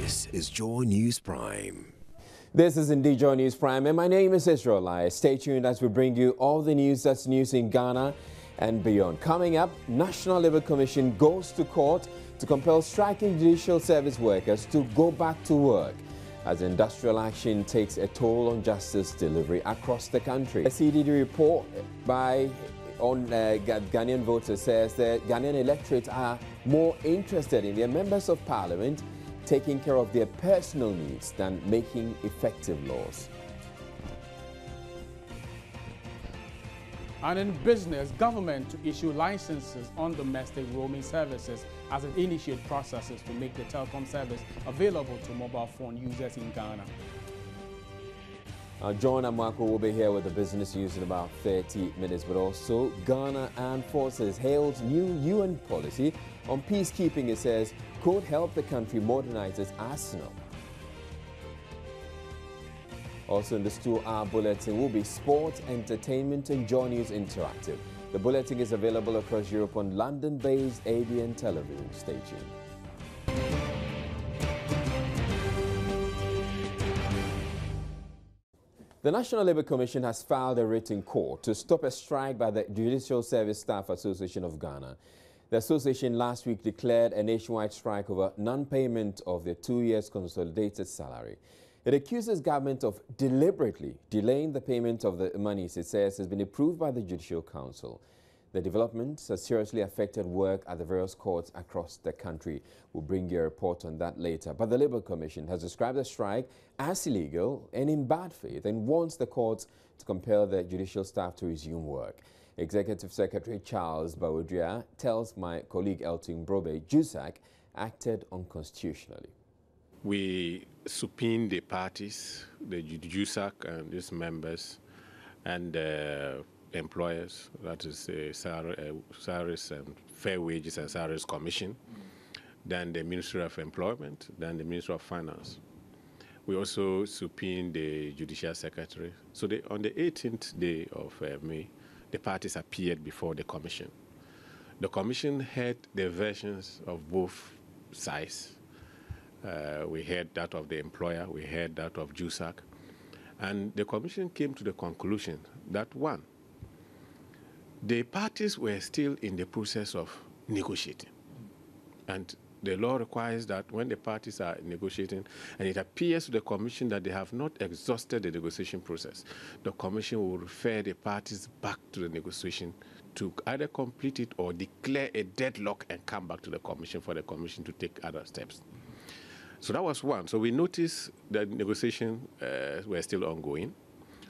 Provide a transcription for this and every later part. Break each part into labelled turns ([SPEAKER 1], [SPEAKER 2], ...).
[SPEAKER 1] This is Joy News Prime.
[SPEAKER 2] This is indeed Joy News Prime, and my name is Israel. Stay tuned as we bring you all the news that's news in Ghana and beyond. Coming up, National Labour Commission goes to court to compel striking judicial service workers to go back to work as industrial action takes a toll on justice delivery across the country. A CDD report on Ghanaian voters says that Ghanaian electorates are more interested in their members of parliament taking care of their personal needs than making effective laws.
[SPEAKER 3] And in business, government to issue licenses on domestic roaming services as it initiates processes to make the telecom service available to mobile phone users in Ghana.
[SPEAKER 2] John Amako will be here with the business news in about 30 minutes, but also Ghana Armed Forces hails new UN policy on peacekeeping, it says, could help the country modernize its arsenal. Also in the 2-hour bulletin will be sports, entertainment and Joy News Interactive. The bulletin is available across Europe on London-based ABN television. Stay tuned. The National Labour Commission has filed a writ in court to stop a strike by the Judicial Service Staff Association of Ghana. The association last week declared a nationwide strike over non-payment of their 2 years consolidated salary. It accuses government of deliberately delaying the payment of the monies it says has been approved by the Judicial Council. The developments have seriously affected work at the various courts across the country. We'll bring you a report on that later. But the Labour Commission has described the strike as illegal and in bad faith and wants the courts to compel the judicial staff to resume work. Executive Secretary Charles Bawodria tells my colleague Elton Brobe JUSAC acted unconstitutionally.
[SPEAKER 4] We subpoenaed the parties, the JUSAC and its members, and employers, that is Salaries and Fair Wages and Salaries Commission, then the Ministry of Employment, then the Ministry of Finance. We also subpoenaed the Judicial Secretary. So on the 18th day of May, the parties appeared before the Commission. The Commission heard the versions of both sides. We heard that of the employer, we heard that of JUSAC, and the Commission came to the conclusion that, one, the parties were still in the process of negotiating. And the law requires that when the parties are negotiating and it appears to the Commission that they have not exhausted the negotiation process, the Commission will refer the parties back to the negotiation to either complete it or declare a deadlock and come back to the Commission for the Commission to take other steps. So that was one. So we noticed that negotiations were still ongoing.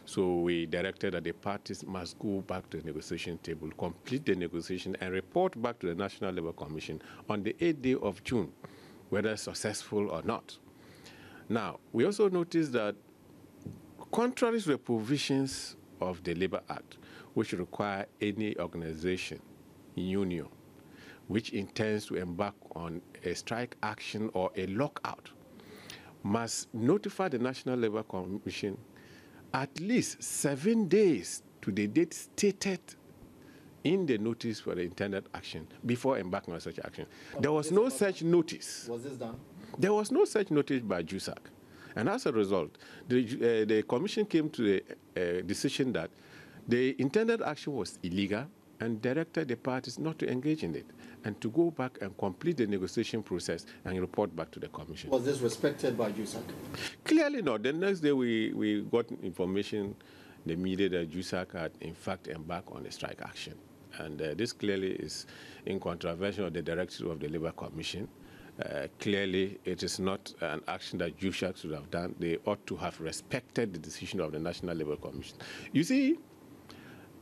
[SPEAKER 4] So we directed that the parties must go back to the negotiation table, complete the negotiation, and report back to the National Labour Commission on the 8th day of June, whether successful or not. Now, we also noticed that contrary to the provisions of the Labour Act, which require any organization, union, which intends to embark on a strike action or a lockout, must notify the National Labour Commission at least 7 days to the date stated in the notice for the intended action before embarking on such action. There was no such notice.
[SPEAKER 5] Was this done?
[SPEAKER 4] There was no such notice by JUSAC. And as a result, the Commission came to the decision that the intended action was illegal and directed the parties not to engage in it and to go back and complete the negotiation process and report back to the Commission.
[SPEAKER 5] Was this respected by JUSAC?
[SPEAKER 4] Clearly not. The next day we got information, the media, that JUSAC had in fact embarked on a strike action. And this clearly is in contravention of the directive of the Labour Commission. Clearly, it is not an action that JUSAC should have done. They ought to have respected the decision of the National Labour Commission. You see,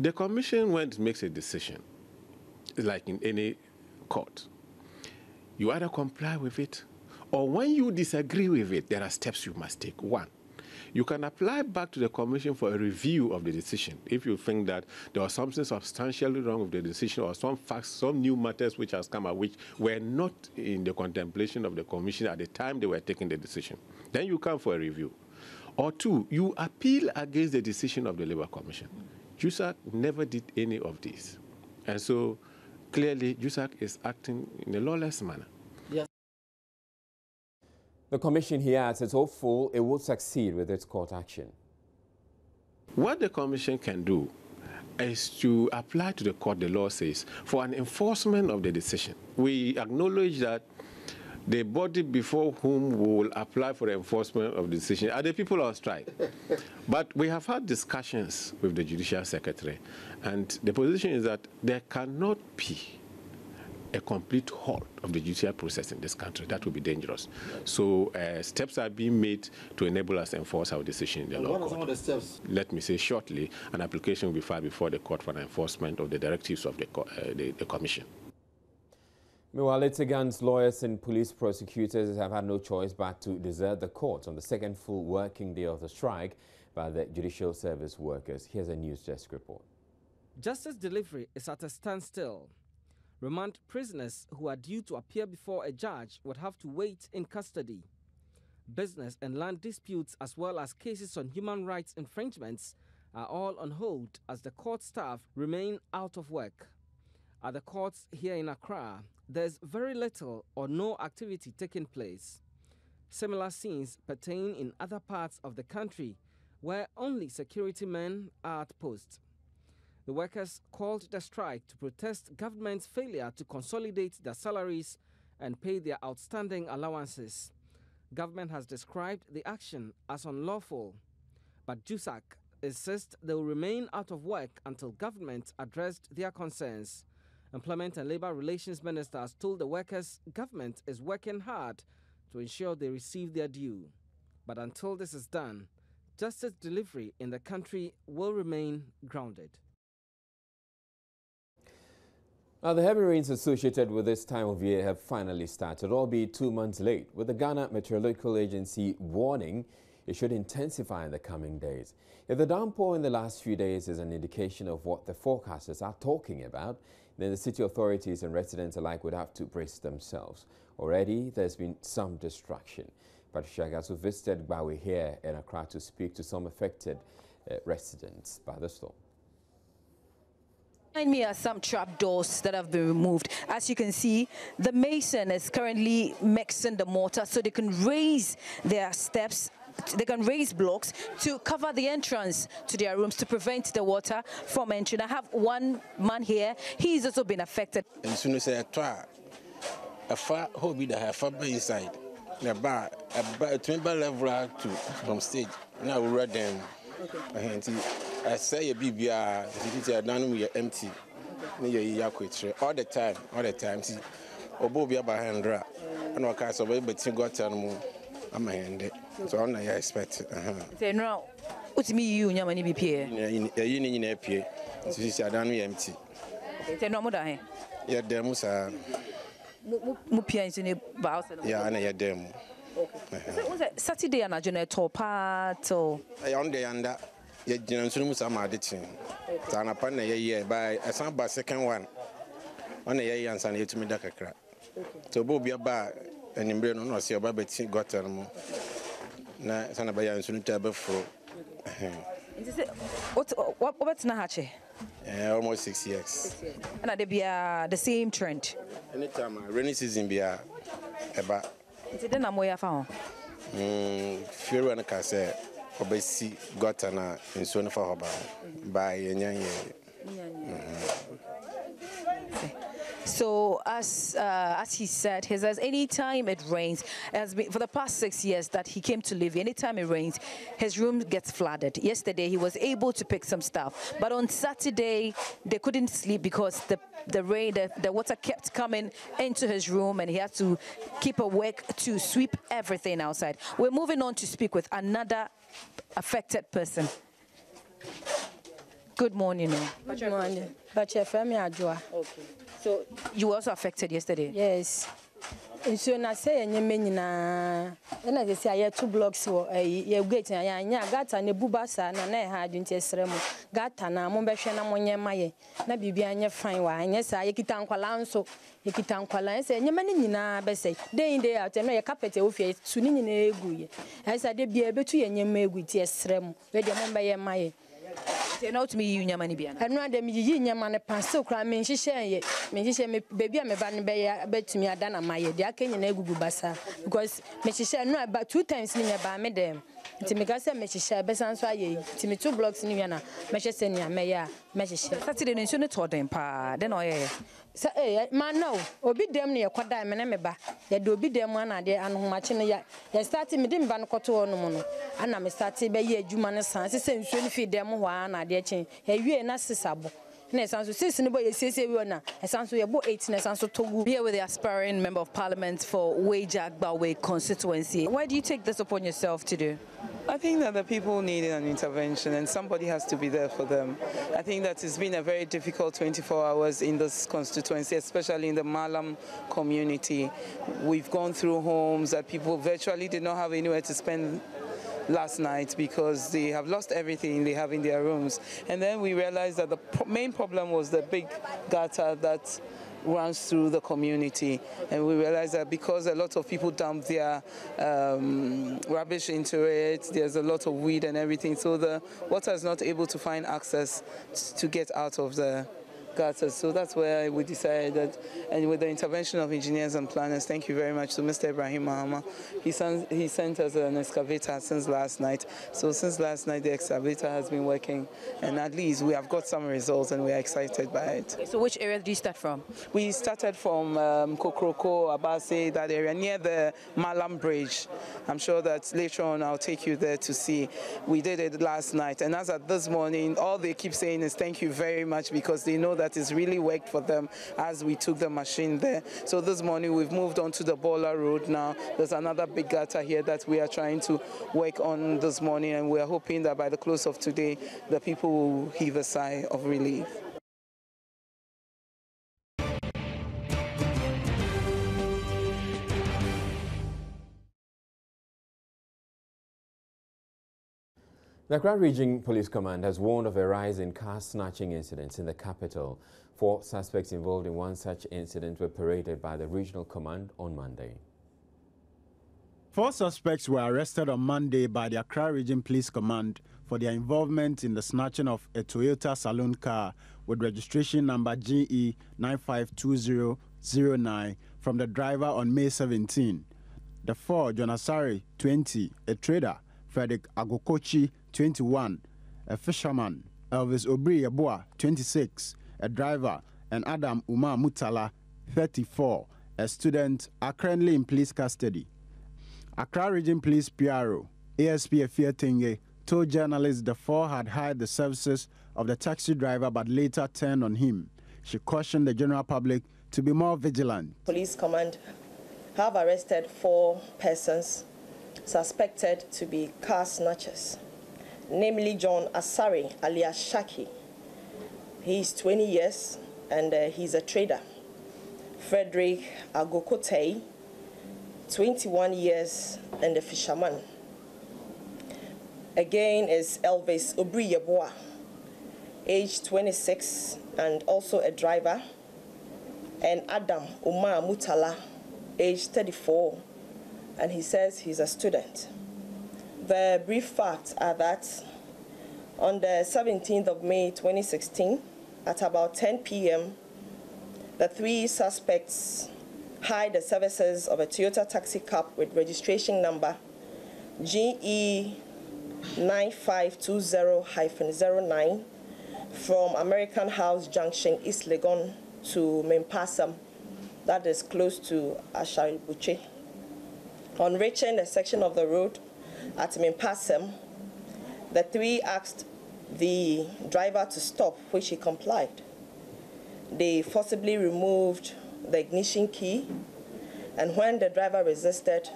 [SPEAKER 4] the Commission, when it makes a decision, like in any court, you either comply with it, or when you disagree with it, there are steps you must take. One, you can apply back to the Commission for a review of the decision if you think that there was something substantially wrong with the decision or some facts, some new matters which has come up which were not in the contemplation of the Commission at the time they were taking the decision. Then you come for a review. Or two, you appeal against the decision of the Labour Commission. JUSAC never did any of these. And so clearly JUSAC is acting in a lawless manner.
[SPEAKER 2] The commission here adds is hopeful it will succeed with its court action.
[SPEAKER 4] What the commission can do is to apply to the court, the law says, for an enforcement of the decision. We acknowledge that the body before whom we will apply for the enforcement of the decision are the people on strike. But we have had discussions with the Judicial Secretary, and the position is that there cannot be a complete halt of the judicial process in this country. That would be dangerous. So steps are being made to enable us to enforce our decision in the law court. What are some of the steps? Let me say shortly, an application will be filed before the court for an enforcement of the directives of the commission.
[SPEAKER 2] Meanwhile, litigants, lawyers and police prosecutors have had no choice but to desert the court on the second full working day of the strike by the judicial service workers. Here's a news desk report.
[SPEAKER 5] Justice delivery is at a standstill. Remand prisoners who are due to appear before a judge would have to wait in custody. Business and land disputes, as well as cases on human rights infringements, are all on hold as the court staff remain out of work. At the courts here in Accra, there's very little or no activity taking place. Similar scenes pertain in other parts of the country where only security men are at post. The workers called the strike to protest government's failure to consolidate their salaries and pay their outstanding allowances. Government has described the action as unlawful, but JUSAC insists they will remain out of work until government addressed their concerns. Employment and Labour Relations Ministers told the workers government is working hard to ensure they receive their due. But until this is done, justice delivery in the country will remain grounded.
[SPEAKER 2] Now, the heavy rains associated with this time of year have finally started, albeit 2 months late, with the Ghana Meteorological Agency warning it should intensify in the coming days. If the downpour in the last few days is an indication of what the forecasters are talking about, then the city authorities and residents alike would have to brace themselves. Already, there's been some distraction. Patricia Gasu visited Bawe here in Accra to speak to some affected residents by the storm.
[SPEAKER 6] Behind me are some trapdoors that have been removed. As you can see, the mason is currently mixing the mortar so they can raise their steps. They can raise blocks to cover the entrance to their rooms to prevent the water from entering. I have one man here. He's also been affected.
[SPEAKER 7] And soon as I try, a far hobby that have far inside the bar, a twin level to from stage. Now we're ready. I say a BBR, the done we are empty. All the time. See, Obobia by Handra, and what kind of way, but you got animal. I'm a hand. So I expect.
[SPEAKER 6] Say no, what's me, you, Yamani BPA?
[SPEAKER 7] A union in APA, so she are done me empty.
[SPEAKER 6] Say no more than
[SPEAKER 7] yeah, there must
[SPEAKER 6] Mupia is in a bow.
[SPEAKER 7] Yeah, and I had them.
[SPEAKER 6] Saturday and a general part or
[SPEAKER 7] I on the under. Yeah, General some addition. Tana Pana year by a samba second one. On a year and Sunday to me Dakar. So Bobby bar and in Breno, no, see a baby got them. Na Sanabaya and Sunita before.
[SPEAKER 6] What's Nahache?
[SPEAKER 7] Almost 6 years.
[SPEAKER 6] And they be the same trend.
[SPEAKER 7] Anytime rainy season be about.
[SPEAKER 6] It's then I'm way I found.
[SPEAKER 7] Fear and Casse. Obesi got an in soon for by a young year.
[SPEAKER 6] So as he said, he says anytime it rains, has been for the past 6 years that he came to live, anytime it rains, his room gets flooded. Yesterday he was able to pick some stuff, but on Saturday they couldn't sleep because the rain, the water kept coming into his room, and he had to keep awake to sweep everything outside. We're moving on to speak with another affected person. Good morning.
[SPEAKER 8] Good morning. But your family are okay.
[SPEAKER 6] So you were also affected yesterday?
[SPEAKER 8] Yes. And so I say, and you mean, and I say, I have 2 blocks or you get a got and a bubasa, and I had in Tesremo, got and a Mombashan ammonia maye, Nabi and your fine wine. Yes, I get Anqualanso, you get Anqualans, and your man in a bessay. Day in day out, and a carpet of it, soon in a gui. As I did be able to and you may with Tesremo, where the Mombay maye.
[SPEAKER 6] know to me, you Yamanibian.
[SPEAKER 8] And rather me, Yaman, a pastor, cry, me, she share, baby, I'm a ban bed to me, I done a my dear Kenyan Egu Bassa, because Mrs. Share no about 2 times in a bar, madam. To me, I said, Mrs. Share, Bessan, to me 2 blocks in Yana, Mrs. Senia, Maya, Mrs. Share.
[SPEAKER 6] Saturday, and soon told them, pa, then I.
[SPEAKER 8] So, man, no, or be them near Quad Diamond, Emma, ya do be them one idea and matching ya. Ya started me dim van coto no mono, and I'm started by ye Jumana Sans, and soon feed them one idea chain. Hey, you ain't sabo. Ne sounds to say nobody says we are now. It sounds to about 18 and sounds to
[SPEAKER 6] here with the aspiring member of parliament for Wajak Bawe constituency. Why do you take this upon yourself to do?
[SPEAKER 9] I think that the people need an intervention and somebody has to be there for them. I think that it's been a very difficult 24 hours in this constituency, especially in the Malam community. We've gone through homes that people virtually did not have anywhere to spend last night because they have lost everything they have in their rooms. And then we realized that the main problem was the big gutter that runs through the community, and we realized that because a lot of people dump their rubbish into it, there's a lot of weed and everything, so the water is not able to find access to get out of the gutters. So that's where we decided that, and with the intervention of engineers and planners, thank you very much to Mr. Ibrahim Mahama. He sent us an excavator since last night. So since last night, the excavator has been working, and at least we have got some results, and we are excited by it.
[SPEAKER 6] So which area did you start from?
[SPEAKER 9] We started from Kokroko, Abase, that area near the Malam Bridge. I'm sure that later on I'll take you there to see. We did it last night, and as at this morning, all they keep saying is thank you very much, because they know that it's really worked for them as we took the machine there. So this morning we've moved on to the Bola Road now. There's another big gutter here that we are trying to work on this morning, and we are hoping that by the close of today, the people will heave a sigh of relief.
[SPEAKER 2] The Accra Region Police Command has warned of a rise in car snatching incidents in the capital. 4 suspects involved in one such incident were paraded by the Regional Command on Monday.
[SPEAKER 10] 4 suspects were arrested on Monday by the Accra Region Police Command for their involvement in the snatching of a Toyota saloon car with registration number GE 952009 from the driver on May 17. The 4, John Asari, 20, a trader, Frederick Agokochi, 21, a fisherman, Elvis Obri Yeboah, 26, a driver, and Adam Umar Mutala, 34, a student, are currently in police custody. Accra Region Police PRO, ASP Afia Tenge, told journalists the 4 had hired the services of the taxi driver but later turned on him. She cautioned the general public to be more vigilant.
[SPEAKER 11] Police Command have arrested 4 persons suspected to be car snatchers, namely John Asari alias Shaki. He's 20 years and he's a trader. Frederick Agokote, 21 years and a fisherman. Again is Elvis Obri Yeboah, age 26 and also a driver, and Adam Umar Mutala, age 34, and he says he's a student. The brief facts are that on the 17th of May 2016, at about 10 p.m., the 3 suspects hired the services of a Toyota taxi cab with registration number GE 9520-09 from American House Junction, East Legon to Mempasam, that is close to Asharibuche. On reaching the section of the road at Mempasam, the 3 asked the driver to stop, which he complied. They forcibly removed the ignition key, and when the driver resisted,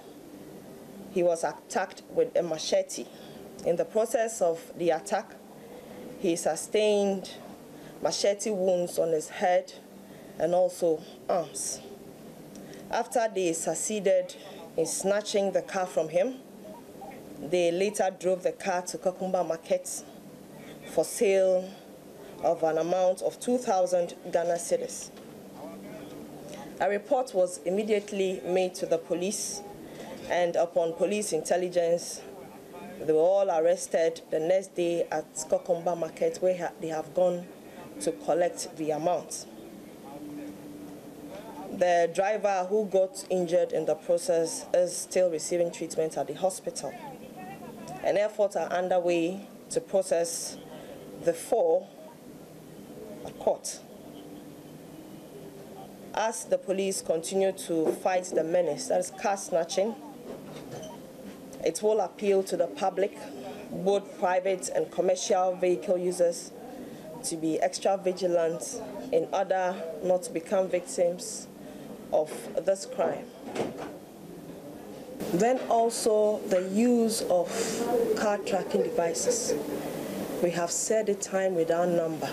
[SPEAKER 11] he was attacked with a machete. In the process of the attack, he sustained machete wounds on his head and also arms. After they succeeded in snatching the car from him, they later drove the car to Kakumba Market for sale of an amount of 2,000 Ghana cedis. A report was immediately made to the police, and upon police intelligence, They were all arrested the next day at Kokomba Market, where they have gone to collect the amount. The driver who got injured in the process is still receiving treatment at the hospital. An effort are underway to process the 4 at court. As the police continue to fight the menace, that is car snatching, it will appeal to the public, both private and commercial vehicle users, to be extra vigilant in order not to become victims of this crime. Then also the use of car tracking devices. We have said it time without number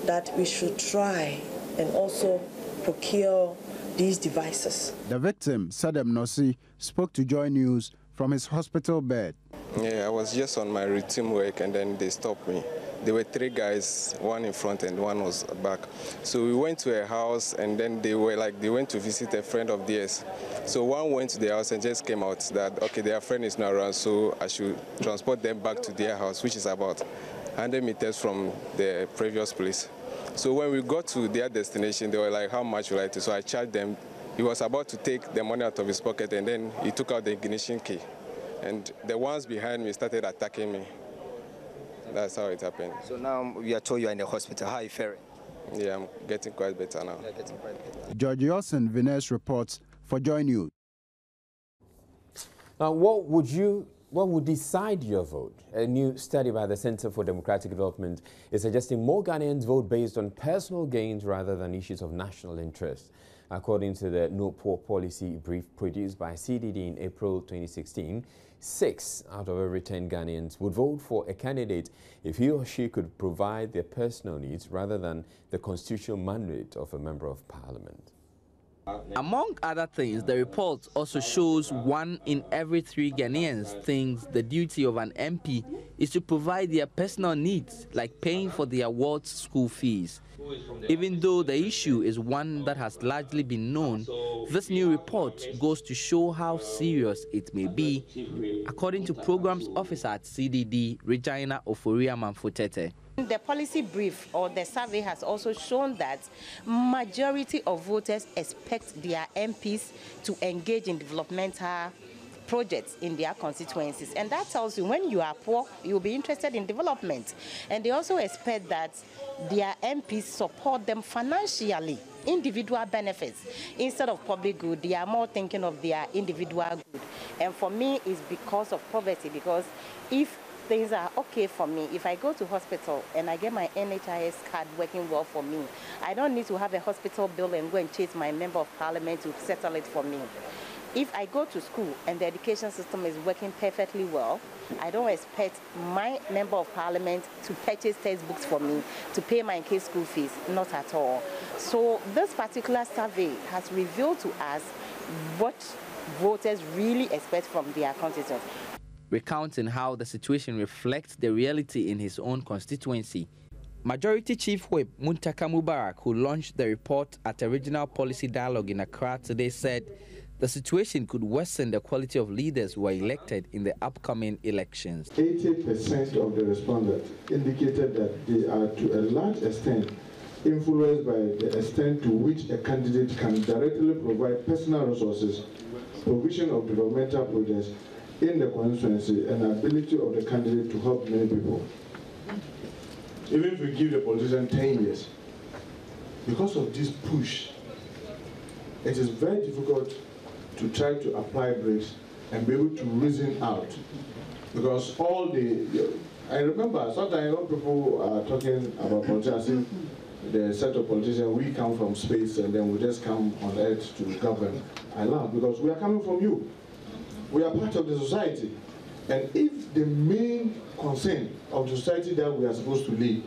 [SPEAKER 11] that we should try and also procure these devices.
[SPEAKER 10] The victim, Sadem Nossi, spoke to Joy News from his hospital bed.
[SPEAKER 12] Yeah, I was just on my routine work and then they stopped me. There were 3 guys, one in front and one was back. So we went to a house and then they went to visit a friend of theirs. So one went to their house and just came out that, okay, their friend is not around, so I should transport them back to their house, which is about 100 meters from the previous place. So when we got to their destination, they were like, how much would I take? So I charged them. He was about to take the money out of his pocket and then he took out the ignition key. And the ones behind me started attacking me. That's how it happened.
[SPEAKER 13] So now we are told you are in the hospital. How are you faring?
[SPEAKER 12] Yeah, I'm getting quite better now.
[SPEAKER 13] You're getting quite better.
[SPEAKER 10] George Olsen, Venus reports for Joy News.
[SPEAKER 2] Now, what would decide your vote? A new study by the Center for Democratic Development is suggesting more Ghanaians vote based on personal gains rather than issues of national interest. According to the No Poor policy brief produced by CDD in April 2016, 6 out of every 10 Ghanaians would vote for a candidate if he or she could provide their personal needs rather than the constitutional mandate of a member of parliament.
[SPEAKER 14] Among other things, the report also shows 1 in every 3 Ghanaians thinks the duty of an MP is to provide their personal needs, like paying for their ward's school fees. Even though the issue is one that has largely been known, this new report goes to show how serious it may be, according to Programs Officer at CDD, Regina Oforia Manfutete.
[SPEAKER 15] The policy brief or the survey has also shown that majority of voters expect their MPs to engage in developmental projects in their constituencies. And that tells you when you are poor, you'll be interested in development. And they also expect that their MPs support them financially, individual benefits. Instead of public good, they are more thinking of their individual good. And for me, it's because of poverty, because if things are okay for me, if I go to hospital and I get my NHIS card working well for me, I don't need to have a hospital bill and go and chase my member of parliament to settle it for me. If I go to school and the education system is working perfectly well, I don't expect my member of parliament to purchase textbooks for me, to pay my kids' school fees, not at all. So this particular survey has revealed to us what voters really expect from their constituents.
[SPEAKER 14] Recounting how the situation reflects the reality in his own constituency, Majority Chief Whip Muntaka Mubarak, who launched the report at a regional policy dialogue in Accra today, said the situation could worsen the quality of leaders who are elected in the upcoming elections.
[SPEAKER 16] 80% of the respondents indicated that they are to a large extent influenced by the extent to which a candidate can directly provide personal resources, provision of developmental projects in the constituency, and ability of the candidate to help many people. Even if we give the politician 10 years, because of this push, it is very difficult to try to apply brakes and be able to reason out. Because I remember sometimes when people are talking about politicians, the set of politicians, we come from space and then we just come on earth to govern. I laugh because we are coming from you. We are part of the society. And if the main concern of the society that we are supposed to lead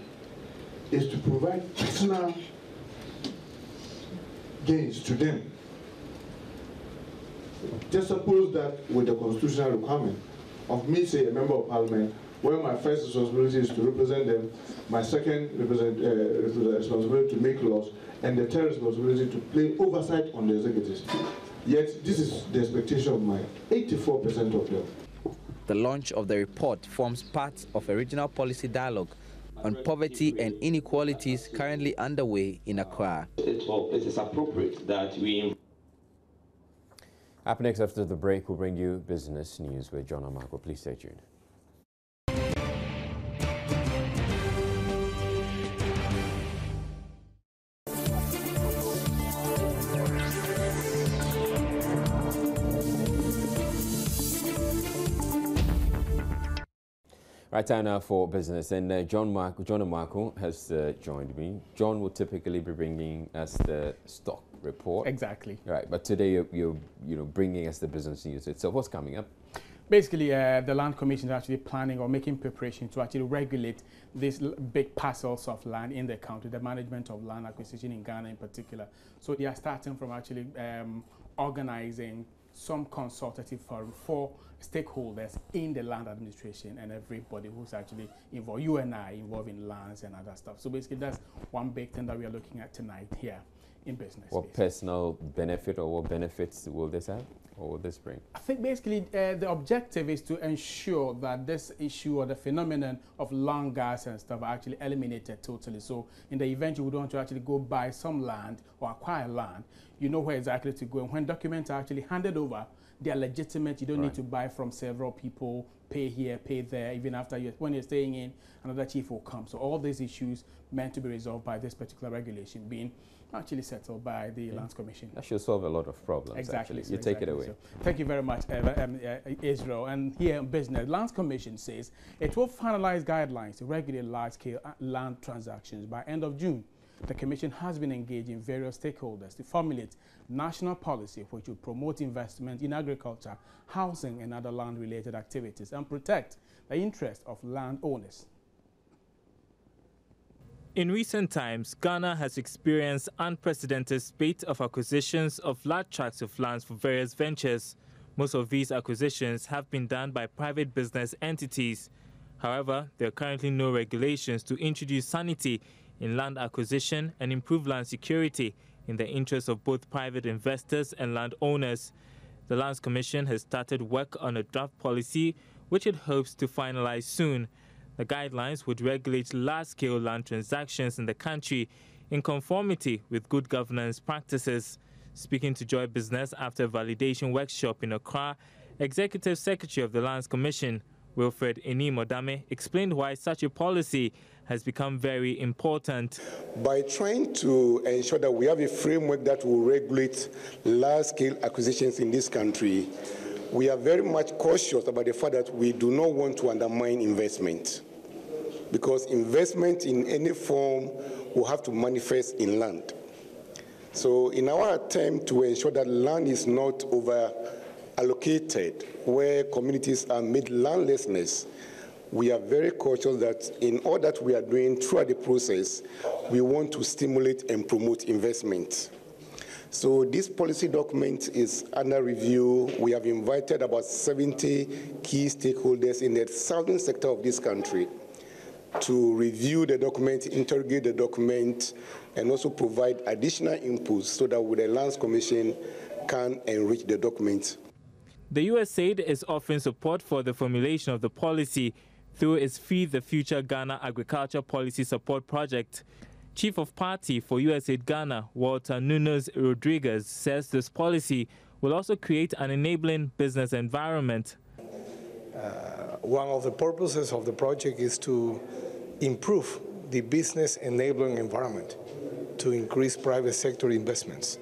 [SPEAKER 16] is to provide personal gains to them, just suppose that with the constitutional requirement of me, say, a member of parliament, where my first responsibility is to represent them, my second responsibility to make laws, and the third responsibility to play oversight on the executives. Yet this is the expectation of mine, 84% of them.
[SPEAKER 14] The launch of the report forms part of a regional policy dialogue on poverty and inequalities currently underway in Accra.
[SPEAKER 17] It is appropriate that we...
[SPEAKER 2] Up next after the break, we'll bring you business news with John Amarco. Please stay tuned. Right, time now for business, and John Amarco has joined me. John will typically be bringing us the stock report.
[SPEAKER 3] Exactly.
[SPEAKER 2] Right, but today you're bringing us the business news itself. What's coming up?
[SPEAKER 3] Basically, the Land Commission is actually planning or making preparation to actually regulate these big parcels of land in the country, the management of land acquisition in Ghana in particular. So they are starting from actually organizing some consultative forum for stakeholders in the land administration and everybody who's actually involved, you and I, involved in lands and other stuff. So basically, that's one big thing that we are looking at tonight here in business.
[SPEAKER 2] What personal benefit or what benefits will this have, or will this bring?
[SPEAKER 3] I think basically the objective is to ensure that this issue or the phenomenon of land gas and stuff are actually eliminated totally. So in the event you would want to actually go buy some land or acquire land, you know where exactly to go. And when documents are actually handed over, they are legitimate. You don't need to buy from several people, pay here, pay there. Even after when you're staying in, another chief will come. So all these issues meant to be resolved by this particular regulation being actually settled by the Lands Commission.
[SPEAKER 2] That should solve a lot of problems.
[SPEAKER 3] Exactly.
[SPEAKER 2] Actually. You take it away.
[SPEAKER 3] So, thank you very much, Israel. And here in business, Lands Commission says it will finalize guidelines to regulate large-scale land transactions by end of June. The Commission has been engaging various stakeholders to formulate national policy which will promote investment in agriculture, housing and other land-related activities and protect the interests of landowners.
[SPEAKER 18] In recent times, Ghana has experienced unprecedented spate of acquisitions of large tracts of lands for various ventures. Most of these acquisitions have been done by private business entities. However, there are currently no regulations to introduce sanity in land acquisition and improve land security in the interests of both private investors and landowners. The Lands Commission has started work on a draft policy which it hopes to finalize soon. The guidelines would regulate large-scale land transactions in the country in conformity with good governance practices. Speaking to Joy Business after a validation workshop in Accra, Executive Secretary of the Lands Commission, Wilfred Enimodame, explained why such a policy has become very important.
[SPEAKER 19] By trying to ensure that we have a framework that will regulate large-scale acquisitions in this country, we are very much cautious about the fact that we do not want to undermine investment, because investment in any form will have to manifest in land. So in our attempt to ensure that land is not over-allocated, where communities are made landlessness, we are very cautious that in all that we are doing throughout the process, we want to stimulate and promote investment. So this policy document is under review. We have invited about 70 key stakeholders in the southern sector of this country to review the document, interrogate the document, and also provide additional inputs so that the Lands Commission can enrich the document.
[SPEAKER 18] The USAID is offering support for the formulation of the policy through its Feed the Future Ghana Agriculture Policy Support Project. Chief of Party for USAID Ghana, Walter Nunes Rodriguez, says this policy will also create an enabling business environment.
[SPEAKER 20] One of the purposes of the project is to improve the business enabling environment, to increase private sector investments.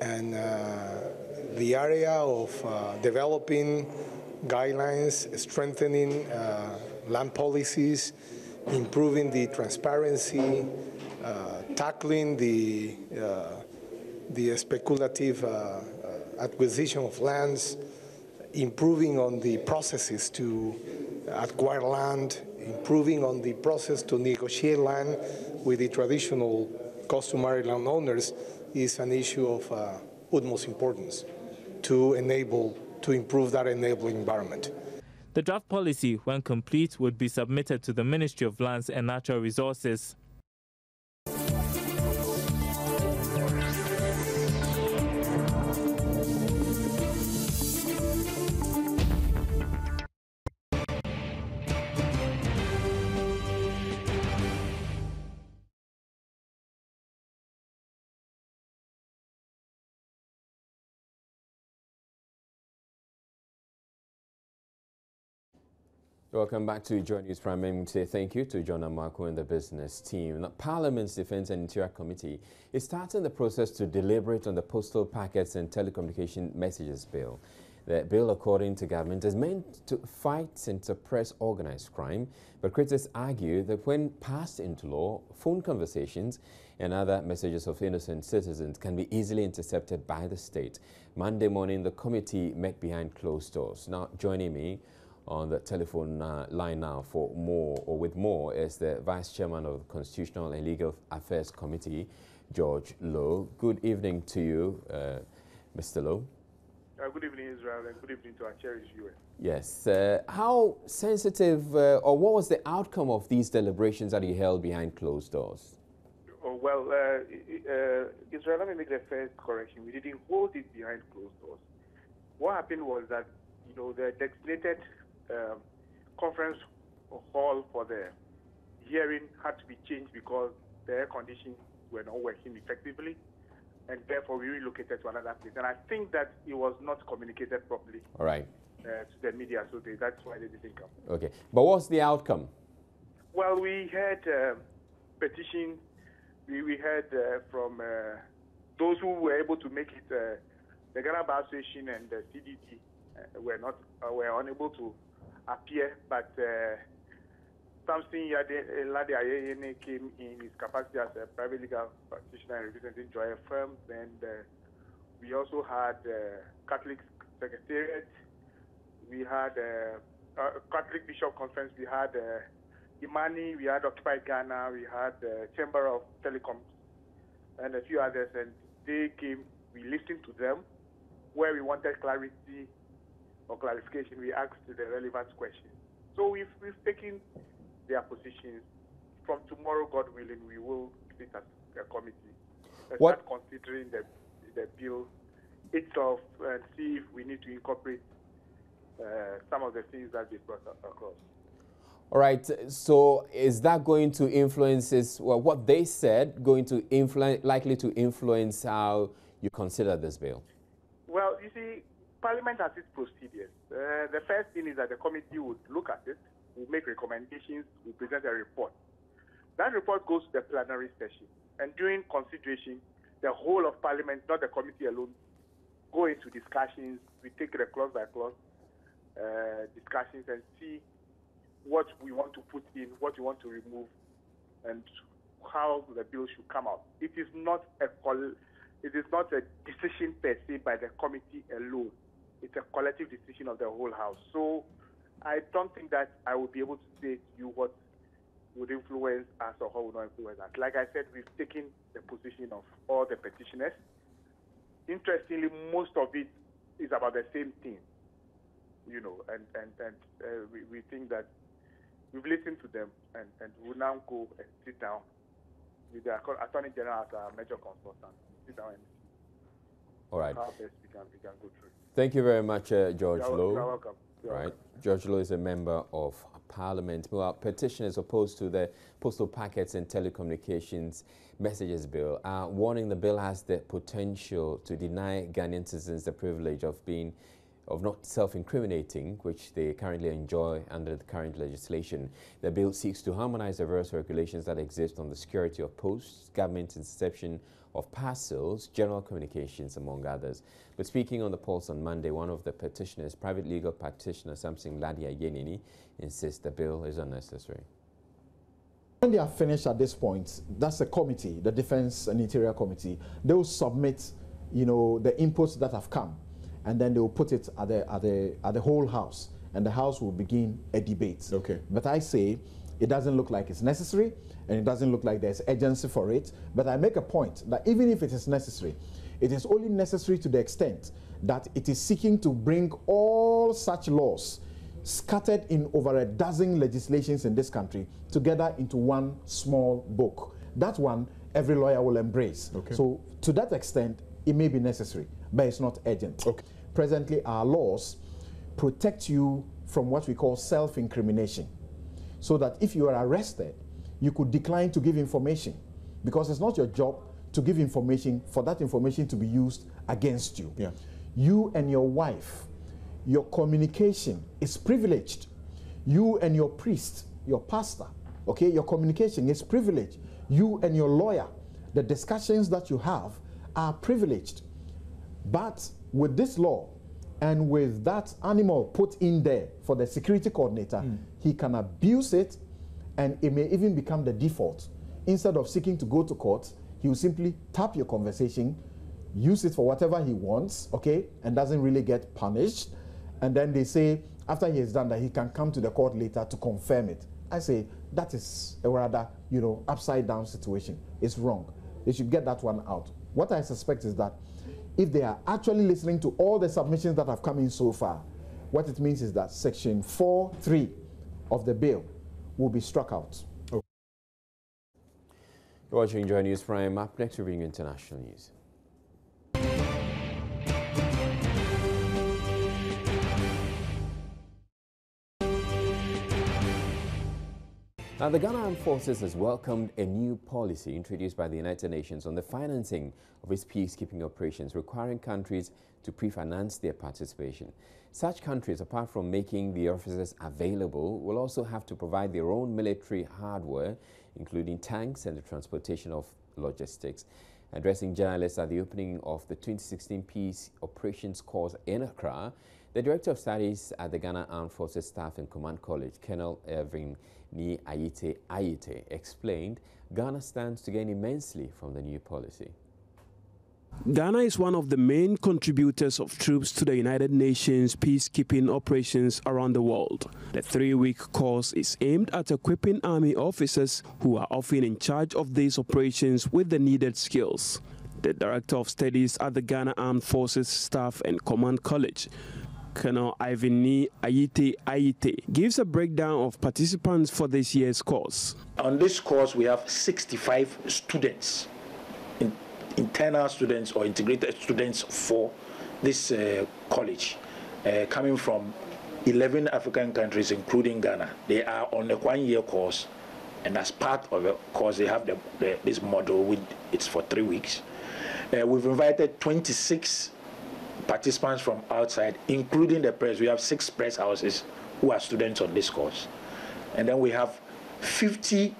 [SPEAKER 20] And the area of developing guidelines, strengthening land policies, improving the transparency, tackling the speculative acquisition of lands, improving on the processes to acquire land, improving on the process to negotiate land with the traditional customary landowners is an issue of utmost importance to improve that enabling environment.
[SPEAKER 18] The draft policy, when complete, would be submitted to the Ministry of Lands and Natural Resources.
[SPEAKER 2] Welcome back to Joy News Prime. Let me say thank you to John Amako and the business team. Now, Parliament's Defence and Interior Committee is starting the process to deliberate on the Postal Packets and Telecommunication Messages Bill. The bill, according to government, is meant to fight and suppress organized crime, but critics argue that when passed into law, phone conversations and other messages of innocent citizens can be easily intercepted by the state. Monday morning, the committee met behind closed doors. Now, joining me on the telephone line now for more, or with more, is the Vice Chairman of the Constitutional and Legal Affairs Committee, George Lowe. Good evening to you, Mr. Lowe.
[SPEAKER 21] Good evening, Israel, and good evening to our cherished viewers.
[SPEAKER 2] Yes. How sensitive, or what was the outcome of these deliberations that you held behind closed doors?
[SPEAKER 21] Oh, well, Israel, let me make the first correction. We didn't hold it behind closed doors. What happened was that, you know, the designated conference hall for the hearing had to be changed because the air conditions were not working effectively, and therefore we relocated to another place. And I think that it was not communicated properly.
[SPEAKER 2] All right.
[SPEAKER 21] To the media, so that's why they didn't come.
[SPEAKER 2] Okay. But what's the outcome?
[SPEAKER 21] Well, we had petitions. We heard from those who were able to make it. The Ghana Bar Association and the CDT were unable to appear, but Samson Lade Ayene came in his capacity as a private legal practitioner representing Joy firms, and we also had Catholic Secretariat, we had Catholic Bishop Conference, we had Imani, we had Occupied Ghana, we had Chamber of Telecoms, and a few others, and they came, we listened to them. Where we wanted clarity or clarification, we asked the relevant questions. So we've taken their positions. From tomorrow, God willing, we will sit as a committee and start considering the bill itself and see if we need to incorporate some of the things that they brought across.
[SPEAKER 2] All right. So is that going to influence what they said, going to likely to influence how you consider this bill?
[SPEAKER 21] Well, you see, Parliament has its procedures. The first thing is that the committee would look at it, will make recommendations, will present a report. That report goes to the plenary session. And during consideration, the whole of Parliament, not the committee alone, go into discussions. We take it clause by clause discussions and see what we want to put in, what we want to remove, and how the bill should come out. It is not a decision per se by the committee alone. It's a collective decision of the whole House. So I don't think that I will be able to say to you what would influence us or how would not influence us. Like I said, we've taken the position of all the petitioners. Interestingly, most of it is about the same thing, you know, and we think that we've listened to them, and we'll now go and sit down with the Attorney General as our major consultant. Sit down and
[SPEAKER 2] all right.
[SPEAKER 21] How best we can go through.
[SPEAKER 2] Thank you very much, George Lowe.
[SPEAKER 21] You're welcome.
[SPEAKER 2] George Lowe is a member of Parliament. Well, petitioners opposed to the Postal Packets and Telecommunications Messages Bill are warning the bill has the potential to deny Ghanaian citizens the privilege of not self-incriminating, which they currently enjoy under the current legislation. The bill seeks to harmonize the various regulations that exist on the security of posts, government interception of parcels, general communications, among others. But speaking on the Pulse on Monday, one of the petitioners, private legal practitioner Samson Lade Ayene, insists the bill is unnecessary.
[SPEAKER 22] When they are finished at this point, that's a committee, the Defense and Interior Committee. They will submit, you know, the inputs that have come, and then they will put it at the whole House, and the House will begin a debate.
[SPEAKER 10] Okay.
[SPEAKER 22] But I say it doesn't look like it's necessary, and it doesn't look like there's urgency for it. But I make a point that even if it is necessary, it is only necessary to the extent that it is seeking to bring all such laws scattered in over a dozen legislations in this country together into one small book. That one every lawyer will embrace.
[SPEAKER 10] Okay.
[SPEAKER 22] So to that extent, it may be necessary, but it's not urgent.
[SPEAKER 10] Okay.
[SPEAKER 22] Presently, our laws protect you from what we call self-incrimination, so that if you are arrested, you could decline to give information, because it's not your job to give information for that information to be used against you.
[SPEAKER 10] Yeah.
[SPEAKER 22] You and your wife, your communication is privileged. You and your priest, your pastor, okay, your communication is privileged. You and your lawyer, the discussions that you have are privileged. But with this law and with that animal put in there for the security coordinator, he can abuse it, and it may even become the default. Instead of seeking to go to court, he will simply tap your conversation, use it for whatever he wants, okay, and doesn't really get punished. And then they say, after he has done that, he can come to the court later to confirm it. I say, that is a rather, upside down situation. It's wrong. They should get that one out. What I suspect is that if they are actually listening to all the submissions that have come in so far, what it means is that Section 4.3 of the bill will be struck out.
[SPEAKER 2] You're watching Joy News Prime. Up next, we're bringing international news. Now, the Ghana Armed Forces has welcomed a new policy introduced by the United Nations on the financing of its peacekeeping operations, requiring countries to pre-finance their participation. Such countries, apart from making the officers available, will also have to provide their own military hardware, including tanks and the transportation of logistics. Addressing journalists at the opening of the 2016 Peace Operations course in Accra, the Director of Studies at the Ghana Armed Forces Staff and Command College, Colonel Irving Ni Ayite, explained Ghana stands to gain immensely from the new policy.
[SPEAKER 1] Ghana is one of the main contributors of troops to the United Nations peacekeeping operations around the world. The 3-week course is aimed at equipping Army officers who are often in charge of these operations with the needed skills. The Director of Studies at the Ghana Armed Forces Staff and Command College, Colonel Ivini Ayite, gives a breakdown of participants for this year's course.
[SPEAKER 4] On this course, we have 65 students, internal students or integrated students for this college, coming from 11 African countries, including Ghana. They are on a 1-year course, and as part of the course, they have this model, it's for 3 weeks. We've invited 26 participants from outside, including the press. We have 6 press houses who are students on this course. And then we have 50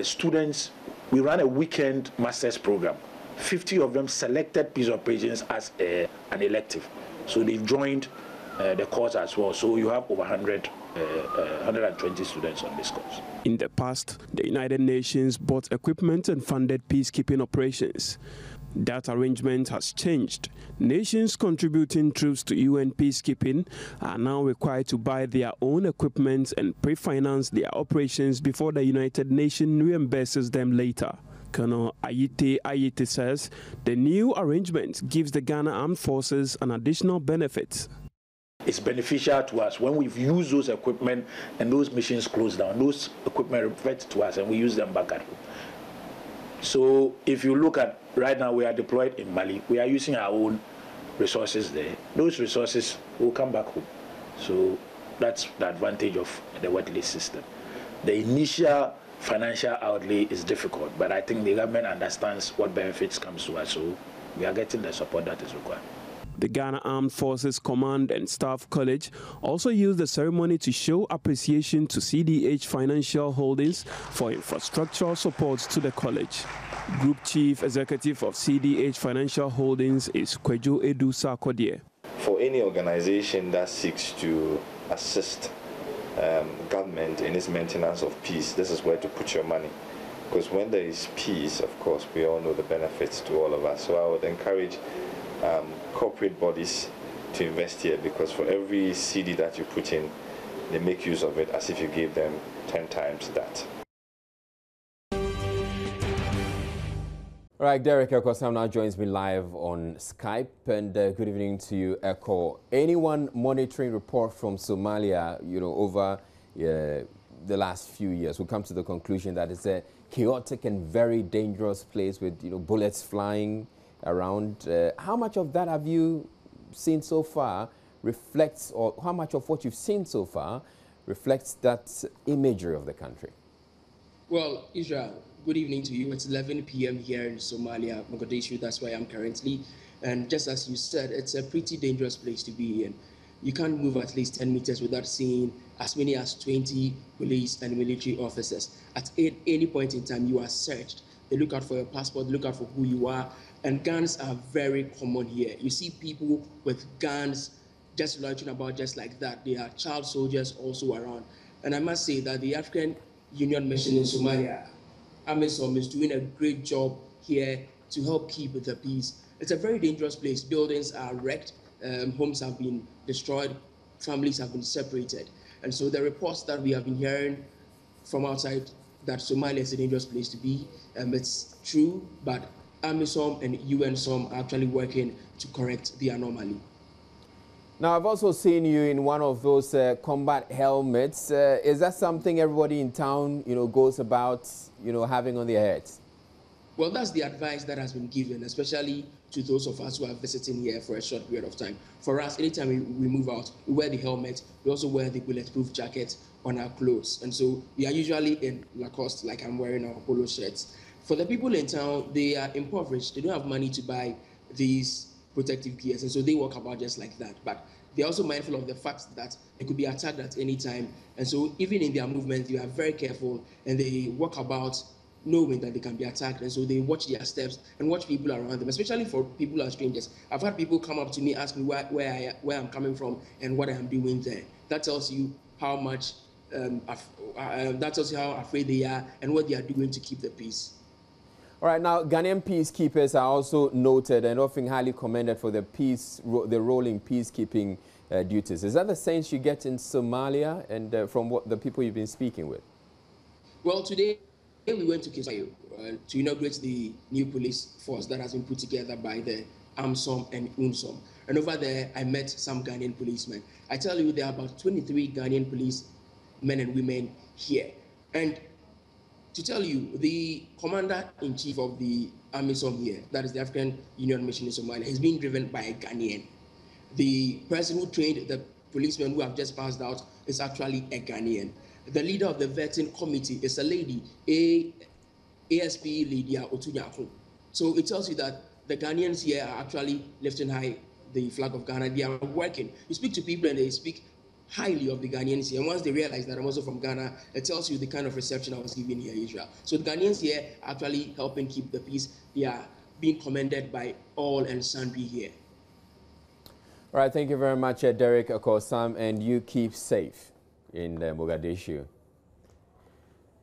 [SPEAKER 4] students. We run a weekend master's program. 50 of them selected peace operations as an elective. So they've joined the course as well. So you have over 120 students on this course.
[SPEAKER 1] In the past, the United Nations bought equipment and funded peacekeeping operations. That arrangement has changed. Nations contributing troops to UN peacekeeping are now required to buy their own equipment and pre-finance their operations before the United Nations reimburses them later. Colonel Ayite says the new arrangement gives the Ghana Armed Forces an additional benefit.
[SPEAKER 4] It's beneficial to us when we've used those equipment and those missions close down. Those equipment revert to us and we use them back at home. So if you look at right now, we are deployed in Mali. We are using our own resources there. Those resources will come back home. So that's the advantage of the wet lease system. The initial financial outlay is difficult, but I think the government understands what benefits comes to us. So we are getting the support that is required.
[SPEAKER 1] The Ghana Armed Forces Command and Staff College also used the ceremony to show appreciation to CDH Financial Holdings for infrastructural support to the college. Group Chief Executive of CDH Financial Holdings is Kwejo Edu Sarkodie.
[SPEAKER 23] For any organization that seeks to assist government in its maintenance of peace, this is where to put your money. Because when there is peace, of course, we all know the benefits to all of us. So I would encourage corporate bodies to invest here, because for every CD that you put in, they make use of it as if you gave them 10 times that.
[SPEAKER 2] All right, Derek Ekosam now joins me live on Skype, and good evening to you, Eko. Anyone monitoring report from Somalia, over the last few years will come to the conclusion that it's a chaotic and very dangerous place with, bullets flying around. How much of that have you seen so far reflects, or how much of what you've seen so far reflects that imagery of the country?
[SPEAKER 24] Well, Israel, good evening to you. It's 11 p.m. here in Somalia, Mogadishu. That's where I am currently. And just as you said, it's a pretty dangerous place to be in. you can't move at least 10 meters without seeing as many as 20 police and military officers. At any point in time, you are searched. They look out for your passport, they look out for who you are, and guns are very common here. You see people with guns just loitering about just like that. There are child soldiers also around. And I must say that the African Union mission in Somalia, AMISOM, is doing a great job here to help keep the peace. It's a very dangerous place. Buildings are wrecked, homes have been destroyed, families have been separated. And so the reports that we have been hearing from outside that Somalia is a dangerous place to be, it's true, but AMISOM and UNSOM are actually working to correct the anomaly.
[SPEAKER 2] Now, I've also seen you in one of those combat helmets. Is that something everybody in town, goes about, having on their heads?
[SPEAKER 24] Well, that's the advice that has been given, especially to those of us who are visiting here for a short period of time. For us, anytime we move out, we wear the helmet. We also wear the bulletproof jacket on our clothes. And so we are usually in Lacoste, like I'm wearing our polo shirts. For the people in town, they are impoverished. They don't have money to buy these protective gears, and so they walk about just like that. But they're also mindful of the fact that they could be attacked at any time. And so even in their movements, they are very careful, and they walk about knowing that they can be attacked, and so they watch their steps and watch people around them, especially for people who are strangers. I've had people come up to me, ask me where I'm coming from and what I'm doing there. That tells you how much, that tells you how afraid they are and what they are doing to keep the peace.
[SPEAKER 2] All right, now Ghanaian peacekeepers are also noted and often highly commended for the role in peacekeeping duties. Is that the sense you get in Somalia and from what the people you've been speaking with?
[SPEAKER 24] Well, today we went to Kismayo to inaugurate the new police force that has been put together by the AMSOM and UNSOM. And over there, I met some Ghanaian policemen. I tell you, there are about 23 Ghanaian police men and women here. And to tell you, the commander-in-chief of the AMISOM here, that is the African Union Mission in Somalia, is being driven by a Ghanaian. The person who trained the policemen who have just passed out is actually a Ghanaian. The leader of the vetting committee is a lady, ASP Lydia Otunyako. So it tells you that the Ghanaians here are actually lifting high the flag of Ghana. They are working. You speak to people and they speak highly of the Ghanaians here. And once they realize that I'm also from Ghana, it tells you the kind of reception I was giving here in Israel. So the Ghanaians here are actually helping keep the peace. They are being commended by all and sundry here.
[SPEAKER 2] All right, thank you very much, Derek Akosam, and you keep safe in Mogadishu.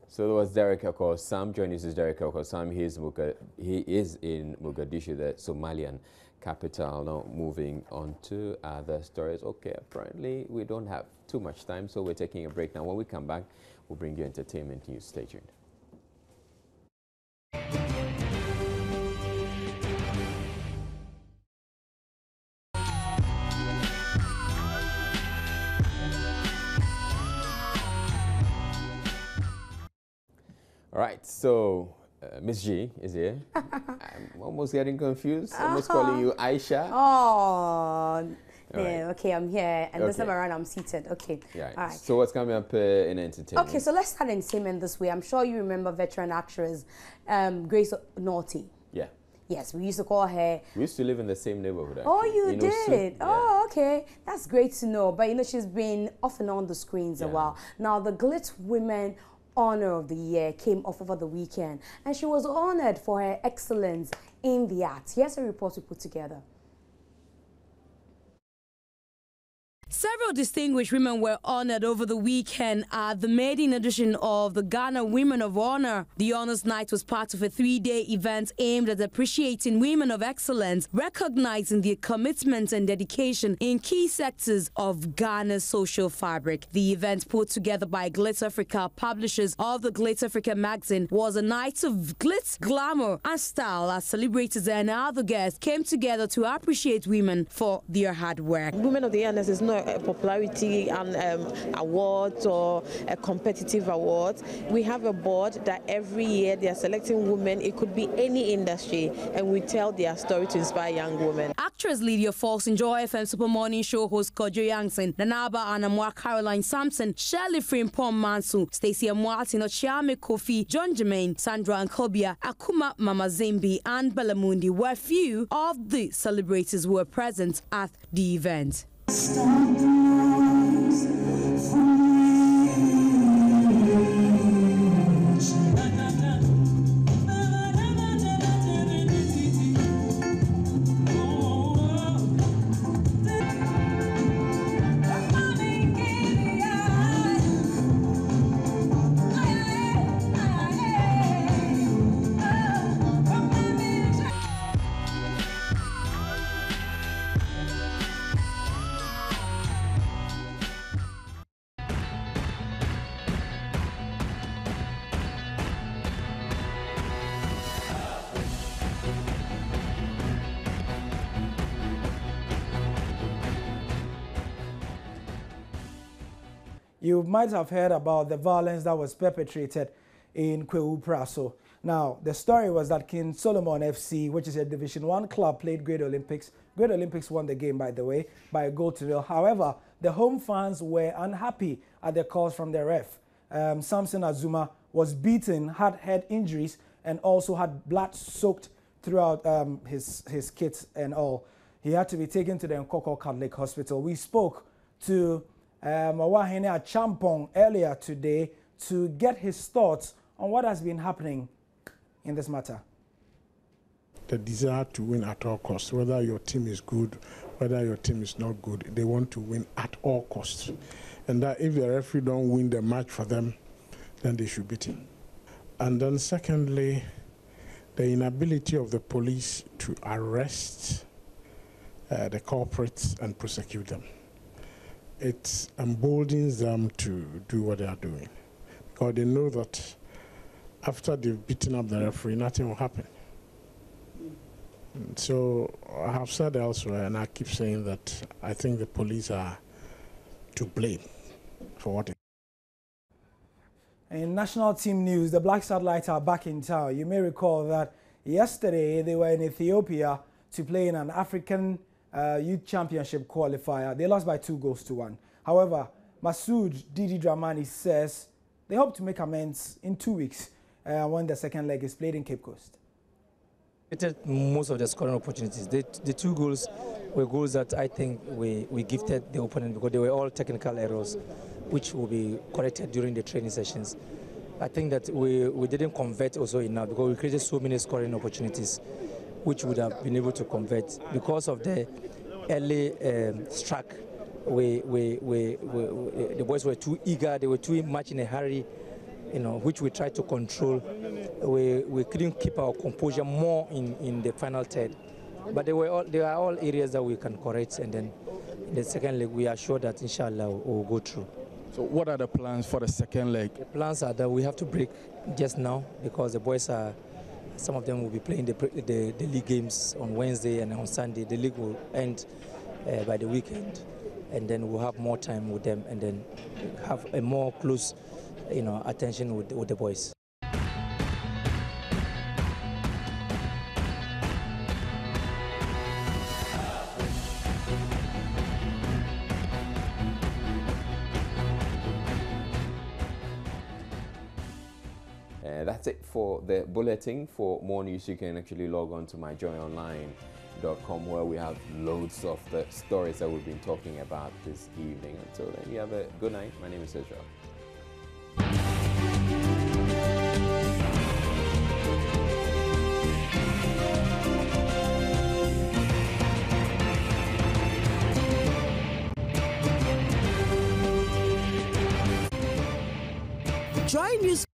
[SPEAKER 2] So that was Derek Akosam. Joining us is Derek Akosam. He is in Mogadishu, the Somalian capital. Now moving on to other stories. Okay, apparently we don't have too much time, so we're taking a break now. When we come back, we'll bring you entertainment news. Stay tuned. All right, so Miss G is here. I'm almost getting confused. Almost calling you Aisha.
[SPEAKER 5] Oh, yeah,
[SPEAKER 2] right.
[SPEAKER 5] Okay, I'm here, and this
[SPEAKER 2] Okay.
[SPEAKER 5] time around I'm seated. Okay,
[SPEAKER 2] Yeah.
[SPEAKER 5] all right.
[SPEAKER 2] So what's coming up in entertainment?
[SPEAKER 5] Okay, so let's start entertainment this way. I'm sure you remember veteran actress Grace Naughty.
[SPEAKER 2] Yeah.
[SPEAKER 5] Yes, we used to call her.
[SPEAKER 2] We used to live in the same neighborhood.
[SPEAKER 5] Oh,
[SPEAKER 2] actually.
[SPEAKER 5] you
[SPEAKER 2] In
[SPEAKER 5] did?
[SPEAKER 2] Osu.
[SPEAKER 5] Oh, okay. That's great to know. But she's been off and on the screens a while. Now, the Glitz Women Honor of the Year came off over the weekend, and she was honored for her excellence in the arts. Here's a report we put together.
[SPEAKER 6] Several distinguished women were honored over the weekend at the maiden edition of the Ghana Women of Honor. The Honors Night was part of a 3-day event aimed at appreciating women of excellence, recognizing their commitment and dedication in key sectors of Ghana's social fabric. The event, put together by Glitz Africa, publishers of the Glitz Africa magazine, was a night of glitz, glamour, and style as celebrities and other guests came together to appreciate women for their hard work.
[SPEAKER 7] Women of the Year is not a popularity and award or a competitive award. We have a board that every year they are selecting women. It could be any industry, and we tell their story to inspire young women.
[SPEAKER 6] Actress Lydia Fox, Joy FM Super Morning Show host Kojo Yangson, Nanaba Anamwa, Caroline Sampson, Shirley Frimpong Mansu, Stacey Amwati, Chiame Kofi, John Jermaine, Sandra Ankobia, Akuma Mama Zimbi, and Belamundi were few of the celebrities who were present at the event.
[SPEAKER 8] You might have heard about the violence that was perpetrated in Kwewu Praso. Now, the story was that King Solomon FC, which is a Division 1 club, played Great Olympics. Great Olympics won the game, by the way, by a goal to nil. However, the home fans were unhappy at the calls from the ref. Samson Azuma was beaten, had head injuries, and also had blood soaked throughout his kit and all. He had to be taken to the Nkoko Catholic Hospital. We spoke to Mawahene Achampong earlier today to get his thoughts on what has been happening in this matter.
[SPEAKER 9] The desire to win at all costs, whether your team is good, whether your team is not good, they want to win at all costs. And that if the referee don't win the match for them, then they should beat him. And then secondly, the inability of the police to arrest the culprits and prosecute them. It emboldens them to do what they are doing, because they know that after they've beaten up the referee, nothing will happen. So I have said elsewhere, and I keep saying that I think the police are to blame for what.
[SPEAKER 8] In national team news, the Black Satellites are back in town. You may recall that yesterday they were in Ethiopia to play in an African Youth Championship qualifier. They lost by 2-1. However, Masoud Didi Dramani says they hope to make amends in 2 weeks when the second leg is played in Cape Coast.
[SPEAKER 11] Most of the scoring opportunities. The 2 goals were goals that I think we gifted the opponent because they were all technical errors, which will be corrected during the training sessions. I think that we didn't convert also enough because we created so many scoring opportunities, which would have been able to convert because of the early strike. The boys were too eager, they were too much in a hurry, which we tried to control. We couldn't keep our composure more in the final third. But they are all areas that we can correct, and then in the second leg we are sure that inshallah we'll go through.
[SPEAKER 12] So what are the plans for the second leg?
[SPEAKER 11] The plans are that we have to break just now because the boys are, some of them will be playing the league games on Wednesday and on Sunday. The league will end by the weekend, and then we'll have more time with them and then have a more close attention with the boys.
[SPEAKER 2] That's it for the bulletin. For more news, you can actually log on to myjoyonline.com, where we have loads of the stories that we've been talking about this evening. Until then, you have a good night. My name is Israel.
[SPEAKER 6] Joy News.